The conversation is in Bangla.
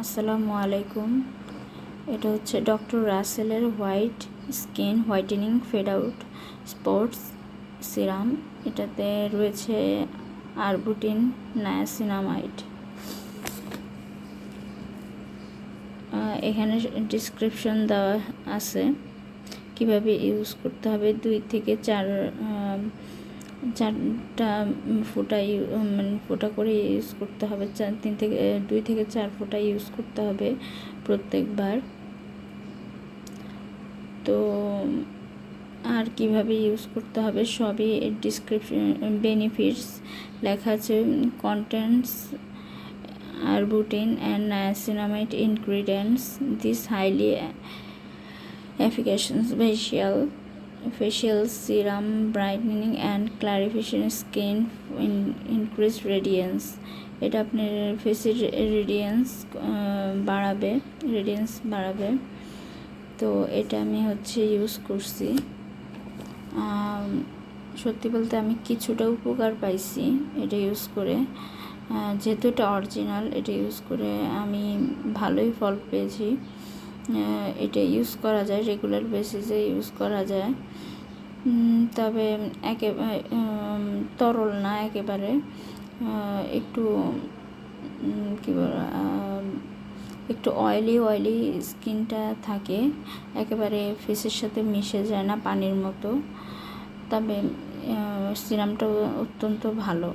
আসসালামু আলাইকুম। এটা হচ্ছে ডক্টর রাসেলের white skin whitening fade out spots serum. এটাতে রয়েছে আরবুটিন, নায়াসিনামাইড। এখানে ডিসক্রিপশন দেওয়া আছে কিভাবে ইউজ করতে হবে। 2 থেকে 4টা ফোঁটা করে ইউজ করতে হবে। 2 থেকে 4 ফোঁটা ইউজ করতে হবে প্রত্যেকবার। তো আর কিভাবে ইউজ করতে হবে সবই ডিসক্রিপশন, বেনিফিটস লেখা আছে। Contents arbutin and niacinamide ingredients. This highly efficacious facial serum brightening and clarification skin increased radiance. এটা আপনার ফেসের রেডিয়েন্স বাড়াবে। তো এটা আমি ইউজ করছি। সত্যি বলতে আমি কিছুটা উপকার পাইছি এটা ইউজ করে। যেহেতু এটা অরিজিনাল, এটা ইউজ করে আমি ভালোই ফল পেয়েছি। এটা ইউজ করা যায়, রেগুলার বেসিসে ইউজ করা যায়। তবে একেবারে তরল না, একেবারে একটু কী বলে, একটু অয়েলি স্কিনটা থাকে, একেবারে ফেসের সাথে মিশে যায় না পানির মতো। তবে সিরামটা অত্যন্ত ভালো।